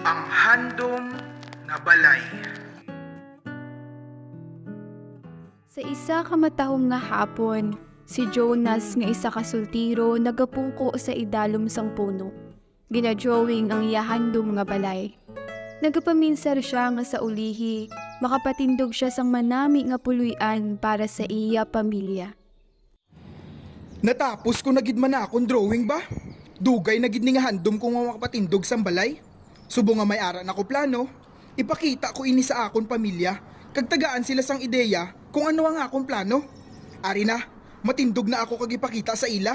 Ang handom nga balay. Sa isa ka matahong nga hapon, si Jonas nga isa ka sultiro nagapungko sa idalom sang puno. Ginadrawing ang iyahandom nga balay. Nagapaminsar siya nga sa ulihi, makapatindog siya sang manami nga puluyan para sa iya pamilya. Natapos ko na gid man na akong drawing ba? Dugay na gid ni nga handom ko nga makapatindog sang balay. Subo nga may ara na ko plano, ipakita ko ini sa akon pamilya, kag tagaan sila sang ideya kung ano ang akong plano. Ari na, matindog na ako kag ipakita sa ila.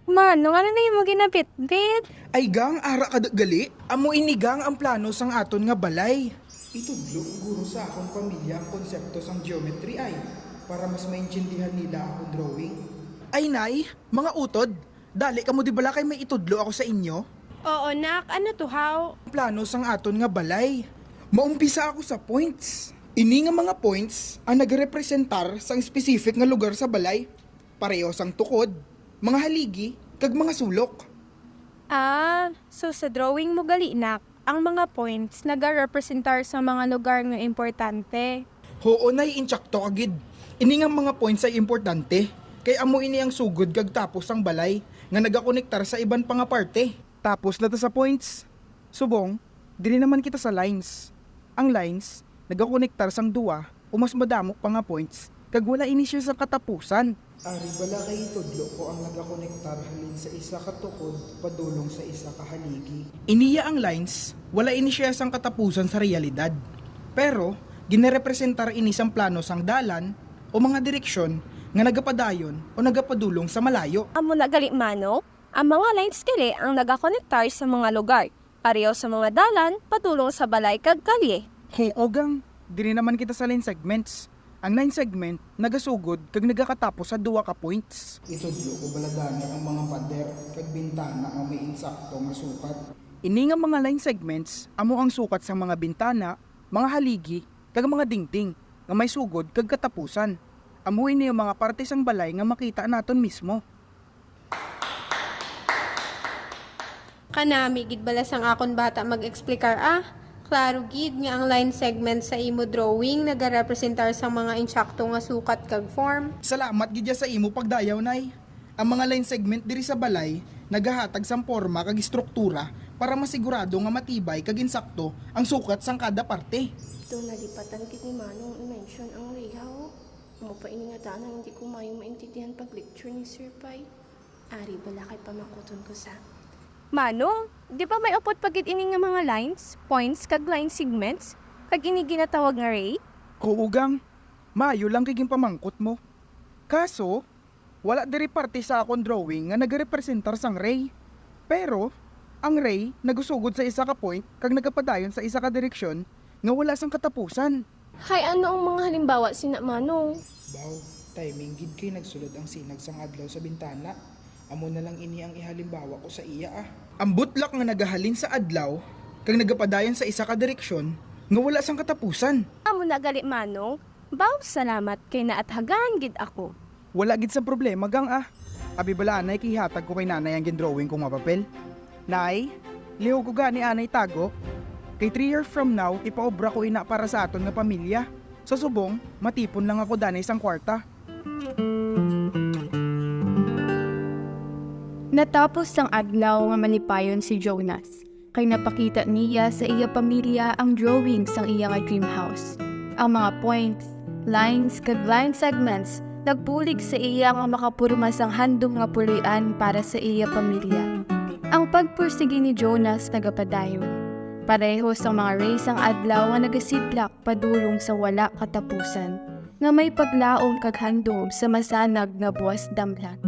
Manong, ano na yung mga ginabit-bit? Ay gang, ara ka gali, amo inigang ang plano sang aton nga balay. Itudlo guro sa akong pamilya ang konsepto sang geometry ay, para mas maintindihan nila akong drawing. Ay nay, mga utod, dali ka mo di bala kay may itudlo ako sa inyo? Oo, nak. Ano to, how? Plano sang aton nga balay. Maumpisa ako sa points. Ini nga mga points ang nagrepresentar sang specific nga lugar sa balay. Pareho sang tukod, mga haligi, kag mga sulok. So sa drawing mo gali, nak, ang mga points nag-representar sa mga lugar nga importante. Hoo nay intsakto agid. Ini nga mga points ay importante. Kay amo ini ang sugod kag tapos ang balay nga nagakonektar sa iban pa nga parte. Tapos na ta sa points. Subong, dili naman kita sa lines. Ang lines nagakonektar sang duwa o mas madamok pa nga points kag wala ini siya sa katapusan. Ari bala kay tudlo ko ang nagakonektar halin sa isa ka tukod padulong sa isa ka haligi. Iniya ang lines, wala ini siya sang katapusan sa realidad. Pero ginerepresentar ini sang plano sang dalan o mga direksyon nga nagapadayon o nagapadulong sa malayo. Amo na gali, Mano, ang mga lines gali ang nagakonektar sa mga lugar. Pareho sa mga dalan, patulong sa balay kag kalye. Ogang, dili naman kita sa line segments. Ang line segment nagasugod kag nagakatapos sa duwa ka points. Itudlo ko baladani ang mga pader kag bintana nga may insakto nga sukat. Ini nga mga line segments amo ang sukat sa mga bintana, mga haligi kag mga dingding nga may sugod kag katapusan. Amo ini ang mga parte sang balay nga makita naton mismo. Kanami gid bala sang akon bata mag-explikar Klaro gid nga ang line segment sa imo drawing nagarepresentar sa mga insakto nga sukat kag form. Salamat gid sa imo pagdayaw nay. Ang mga line segment diri sa balay nagahatag sang porma kag struktura para masigurado nga matibay kag insakto ang sukat sang kada parte. Ito nalipatan kit ni Manong i-mention ang layout. Amo pa ini nga tanang hindi ko maintindihan pag lecture ni Sir Pai. Ari bala kay pamakuton ko sa Manong, di ba may upot pagit ini nga mga lines, points kag line segments? Kag ini ginatawag nga ray? Kuugang, mayo lang kiging pamangkot mo. Kaso, wala diri parte sa akong drawing nga nagarepresentar sang ray. Pero, ang ray nagusugod sa isa ka point kag nagapadayon sa isa ka direksyon nga wala sang katapusan. Hay, ano ang mga halimbawa sina Manong? Baw, timing gid kay nagsulod ang sinag sang adlaw sa bintana. Amo na lang ini ang ihalimbawa ko sa iya Ang butlak nga nagahalin sa adlaw kag nagapadayon sa isa ka direksyon nga wala sang katapusan. Amo na gali, Manong. Baw, salamat kay naathagan gid ako. Wala gid sa problema gang Abi bala anay kihatag ko kay nanay ang gindrawing kong mapapel. Nay, lihog ko gani anay tago. Kay 3 years from now, ipaobra ko ina para sa aton nga pamilya. Sa subong, matipon lang ako danay sang kwarta. Natapos ang adlaw nga malipayon si Jonas, kay napakita niya sa iya pamilya ang drawing sang iya nga dream house. Ang mga points, lines, kag line segments nagpulig sa iya nga makapurma sang handom nga puloy-an para sa iya pamilya. Ang pagpursigi ni Jonas nagapadayon. Pareho sa mga rays ang adlaw nga nagasiplak padulong sa wala katapusan, nga may paglaom kag handom sa masanag nga buwas damlan.